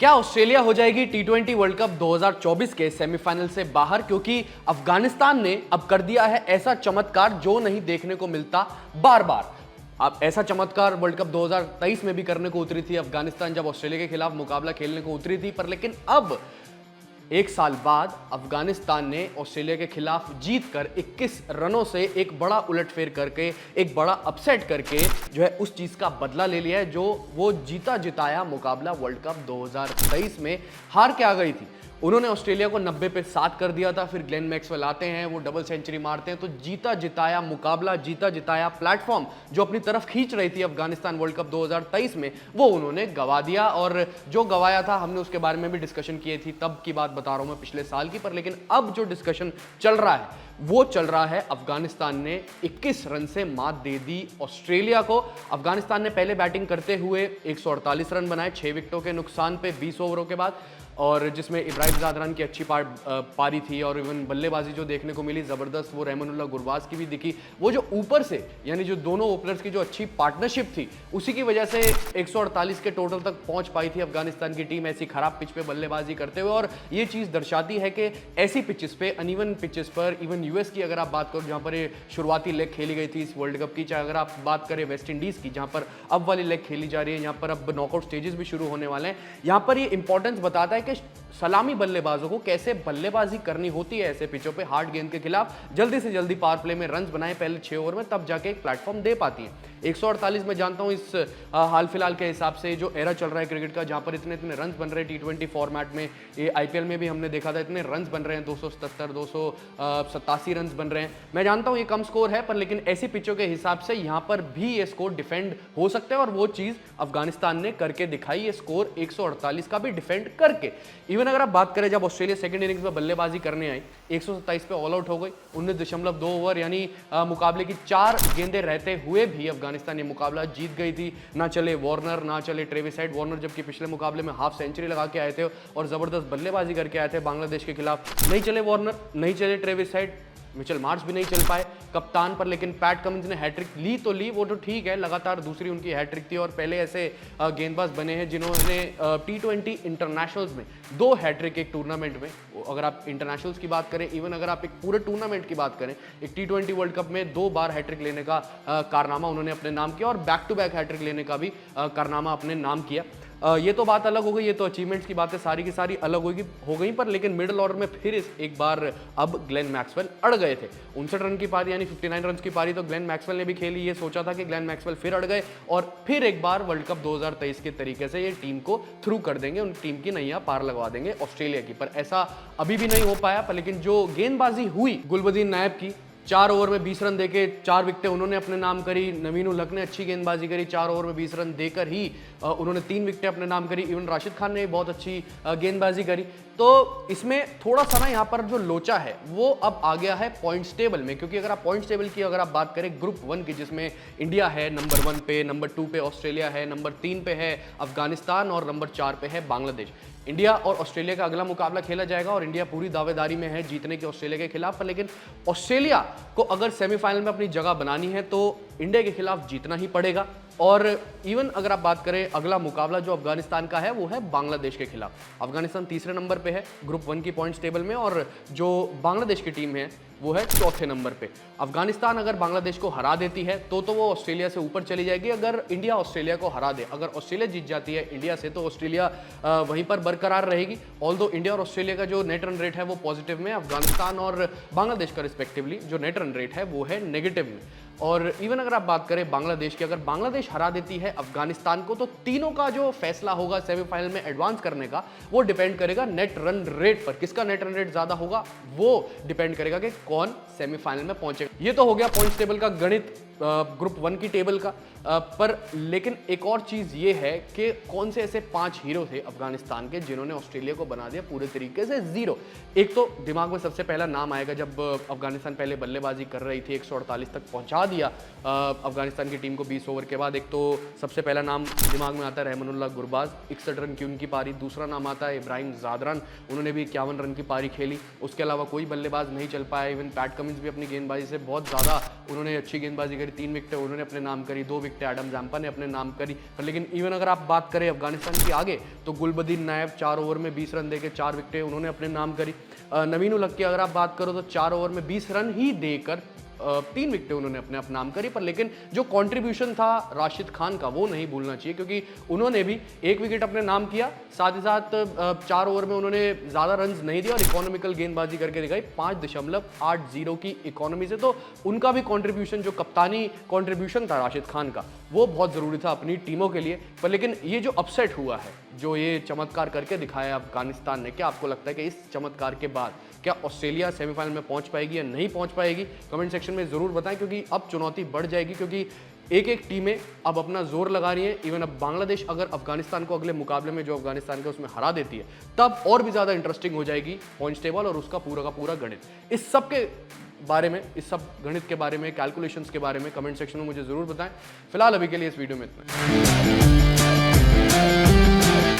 क्या ऑस्ट्रेलिया हो जाएगी टी20 वर्ल्ड कप 2024 के सेमीफाइनल से बाहर, क्योंकि अफगानिस्तान ने अब कर दिया है ऐसा चमत्कार जो नहीं देखने को मिलता बार बार। अब ऐसा चमत्कार वर्ल्ड कप 2023 में भी करने को उतरी थी अफगानिस्तान, जब ऑस्ट्रेलिया के खिलाफ मुकाबला खेलने को उतरी थी, पर लेकिन अब एक साल बाद अफगानिस्तान ने ऑस्ट्रेलिया के खिलाफ जीतकर 21 रनों से एक बड़ा उलटफेर करके, एक बड़ा अपसेट करके जो है उस चीज का बदला ले लिया है जो वो जीता जिताया मुकाबला वर्ल्ड कप 2023 में हार के आ गई थी। उन्होंने ऑस्ट्रेलिया को 90 पे 7 कर दिया था, फिर ग्लेन मैक्सवेल आते हैं, वो डबल सेंचुरी मारते हैं, तो जीता जिताया मुकाबला, जीता जिताया प्लेटफॉर्म जो अपनी तरफ खींच रही थी अफगानिस्तान वर्ल्ड कप 2023 में, वो उन्होंने गवा दिया। और जो गवाया था हमने उसके बारे में भी डिस्कशन किए थी, तब की बात बता रहा हूं मैं, पिछले साल की। पर लेकिन अब जो डिस्कशन चल रहा है वो चल रहा है अफगानिस्तान ने 21 रन से मात दे दी ऑस्ट्रेलिया को। अफगानिस्तान ने पहले बैटिंग करते हुए 148 रन बनाए 6 विकेटों के नुकसान पे 20 ओवरों के बाद, और जिसमें इब्राहिम जादरान की अच्छी पारी थी, और इवन बल्लेबाजी जो देखने को मिली ज़बरदस्त, वो रहमानुल्लाह गुरबाज की भी दिखी। वो जो ऊपर से यानी जो दोनों ओपनर्स की जो अच्छी पार्टनरशिप थी, उसी की वजह से 148 के टोटल तक पहुंच पाई थी अफगानिस्तान की टीम ऐसी खराब पिच पे बल्लेबाजी करते हुए। और ये चीज़ दर्शाती है कि ऐसी पिचेस पे, अनइवन पिचेस पर, इवन यूएस की अगर आप बात करो जहाँ पर ये शुरुआती लेग खेली गई थी इस वर्ल्ड कप की, चाहे अगर आप बात करें वेस्ट इंडीज़ की जहाँ पर अब वाली लेग खेली जा रही है, यहाँ पर अब नॉकआउट स्टेजेस भी शुरू होने वाले हैं, यहाँ पर ये इंपॉर्टेंस बताता है कि सलामी बल्लेबाजों को कैसे बल्लेबाजी करनी होती है ऐसे पिचों पे हार्ड गेंद के खिलाफ। जल्दी से जल्दी पावर प्ले में रन्स बनाए पहले 6 ओवर में, तब जाके एक प्लेटफॉर्म दे पाती हैं। 148 में जानता हूं इस हाल फिलहाल के हिसाब से जो एरा चल रहा है क्रिकेट का, जहां पर इतने इतने रन्स बन रहे हैं टी20 फॉर्मेट में, ये आईपीएल में भी हमने देखा था इतने रन्स बन रहे हैं, 277 287 रन्स बन रहे हैं। मैं जानता हूं ये कम स्कोर है, पर लेकिन ऐसी पिचों के हिसाब से यहां पर भी ये स्कोर डिफेंड हो सकता है, और वो चीज अफगानिस्तान ने करके दिखाई, ये स्कोर 148 का भी डिफेंड करके। इवन अगर आप बात करें जब ऑस्ट्रेलिया सेकंड इनिंग्स में बल्लेबाजी करने आई 127 पे ऑल आउट हो गई, 19.2 ओवर यानी मुकाबले की 4 गेंदें रहते हुए भी अफगानिस्तान ये मुकाबला जीत गई थी। ना चले वार्नर, ना चले ट्रेविस हेड। वार्नर जबकि पिछले मुकाबले में हाफ सेंचुरी लगा के आए थे और जबरदस्त बल्लेबाजी करके आए थे बांग्लादेश के खिलाफ, नहीं चले वार्नर, नहीं चले ट्रेविस हेड, मिचेल मार्श भी नहीं चल पाए कप्तान, पर लेकिन पैट कमिंस ने हैट्रिक ली तो ली, वो तो ठीक है, लगातार दूसरी उनकी हैट्रिक थी, और पहले ऐसे गेंदबाज बने हैं जिन्होंने टी20 इंटरनेशनल्स में 2 हैट्रिक एक टूर्नामेंट में, अगर आप इंटरनेशनल्स की बात करें, इवन अगर आप एक पूरे टूर्नामेंट की बात करें, एक टी20 वर्ल्ड कप में 2 बार हैट्रिक लेने का कारनामा उन्होंने अपने नाम किया, और बैक टू बैक हैट्रिक लेने का भी कारनामा अपने नाम किया। ये तो बात अलग हो गई, ये तो अचीवमेंट्स की बातें सारी की सारी अलग हो गई, पर लेकिन मिडिल ऑर्डर में फिर एक बार अब ग्लेन मैक्सवेल अड़ गए थे। 59 रन की पारी यानी 59 रन की पारी तो ग्लेन मैक्सवेल ने भी खेली, ये सोचा था कि ग्लेन मैक्सवेल फिर अड़ गए और फिर एक बार वर्ल्ड कप 2023 के तरीके से ये टीम को थ्रू कर देंगे, उन टीम की नैया पार लगवा देंगे ऑस्ट्रेलिया की, पर ऐसा अभी भी नहीं हो पाया। पर लेकिन जो गेंदबाजी हुई गुलबदीन नायब की, 4 ओवर में 20 रन देके 4 विकेटें उन्होंने अपने नाम करी, नवीन उल हक ने अच्छी गेंदबाजी करी, 4 ओवर में 20 रन देकर ही उन्होंने 3 विकेटें अपने नाम करी, इवन राशिद खान ने बहुत अच्छी गेंदबाजी करी। तो इसमें थोड़ा सा ना यहाँ पर जो लोचा है वो अब आ गया है पॉइंट्स टेबल में, क्योंकि अगर आप पॉइंट्स टेबल की अगर आप बात करें ग्रुप 1 की, जिसमें इंडिया है नंबर 1 पे, नंबर 2 पे ऑस्ट्रेलिया है, नंबर 3 पे है अफगानिस्तान और नंबर 4 पे है बांग्लादेश। इंडिया और ऑस्ट्रेलिया का अगला मुकाबला खेला जाएगा और इंडिया पूरी दावेदारी में है जीतने की ऑस्ट्रेलिया के खिलाफ, पर लेकिन ऑस्ट्रेलिया को अगर सेमीफाइनल में अपनी जगह बनानी है तो इंडिया के खिलाफ जीतना ही पड़ेगा। और इवन अगर आप बात करें अगला मुकाबला जो अफगानिस्तान का है वो है बांग्लादेश के खिलाफ। अफगानिस्तान तीसरे नंबर पे है ग्रुप 1 की पॉइंट्स टेबल में, और जो बांग्लादेश की टीम है वो है चौथे नंबर पे। अफगानिस्तान अगर बांग्लादेश को हरा देती है तो वो ऑस्ट्रेलिया से ऊपर चली जाएगी। अगर इंडिया ऑस्ट्रेलिया को हरा दे, अगर ऑस्ट्रेलिया जीत जाती है इंडिया से, तो ऑस्ट्रेलिया वहीं पर बरकरार रहेगी। ऑल्दो इंडिया और ऑस्ट्रेलिया का जो नेट रन रेट है वो पॉजिटिव में, अफगानिस्तान और बांग्लादेश का रिस्पेक्टिवली जो नेट रन रेट है वो है नेगेटिव में। और इवन अगर आप बात करें बांग्लादेश की, अगर बांग्लादेश हरा देती है अफगानिस्तान को, तो तीनों का जो फैसला होगा सेमीफाइनल में एडवांस करने का वो डिपेंड करेगा नेट रन रेट पर। किसका नेट रन रेट ज्यादा होगा वो डिपेंड करेगा कि कौन सेमीफाइनल में पहुंचेगा। ये तो हो गया पॉइंट्स टेबल का गणित ग्रुप 1 की टेबल का, पर लेकिन एक और चीज ये है कि कौन से ऐसे 5 हीरो थे अफगानिस्तान के जिन्होंने ऑस्ट्रेलिया को बना दिया पूरे तरीके से जीरो। एक तो दिमाग में सबसे पहला नाम आएगा, जब अफगानिस्तान पहले बल्लेबाजी कर रही थी 148 तक पहुंचा दिया अफगानिस्तान की टीम को 20 ओवर के बाद, एक तो सबसे पहला नाम दिमाग में आता है रहमानुल्लाह गुरबाज, 61 रन की उनकी पारी। दूसरा नाम आता है इब्राहिम जादरान, उन्होंने भी 51 रन की पारी खेली। उसके अलावा कोई बल्लेबाज नहीं चल पाया, इवन पैट कमिंस भी अपनी गेंदबाजी से बहुत ज़्यादा उन्होंने अच्छी गेंदबाजी करी, 3 विकेटें उन्होंने अपने नाम करी, 2 विकेटें एडम जैम्पा ने अपने नाम करी। पर लेकिन इवन अगर आप बात करें अफगानिस्तान की आगे, तो गुलबदीन नायब 4 ओवर में 20 रन देकर 4 विकेटें उन्होंने अपने नाम करी। नवीन उल हक की अगर आप बात करो तो 4 ओवर में 20 रन ही देकर 3 विकेटें उन्होंने अपने आप नाम करी। पर लेकिन जो कंट्रीब्यूशन था राशिद खान का वो नहीं भूलना चाहिए, क्योंकि उन्होंने भी 1 विकेट अपने नाम किया, साथ ही साथ 4 ओवर में उन्होंने ज़्यादा रन्स नहीं दिया और इकोनॉमिकल गेंदबाजी करके दिखाई 5.80 की इकोनॉमी से। तो उनका भी कंट्रीब्यूशन, जो कप्तानी कंट्रीब्यूशन था राशिद खान का, वो बहुत ज़रूरी था अपनी टीमों के लिए। पर लेकिन ये जो अपसेट हुआ है, जो ये चमत्कार करके दिखाया अफगानिस्तान ने, क्या आपको लगता है कि इस चमत्कार के बाद क्या ऑस्ट्रेलिया सेमीफाइनल में पहुंच पाएगी या नहीं पहुंच पाएगी? कमेंट सेक्शन में ज़रूर बताएं, क्योंकि अब चुनौती बढ़ जाएगी, क्योंकि एक एक टीमें अब अपना जोर लगा रही हैं। इवन अब बांग्लादेश अगर अफगानिस्तान को अगले मुकाबले में जो अफगानिस्तान का उसमें हरा देती है, तब और भी ज़्यादा इंटरेस्टिंग हो जाएगी पॉइंट्स टेबल और उसका पूरा का पूरा गणित। इस सब के बारे में, इस सब गणित के बारे में, कैलकुलेशंस के बारे में कमेंट सेक्शन में मुझे ज़रूर बताएं। फिलहाल अभी के लिए इस वीडियो में इतना।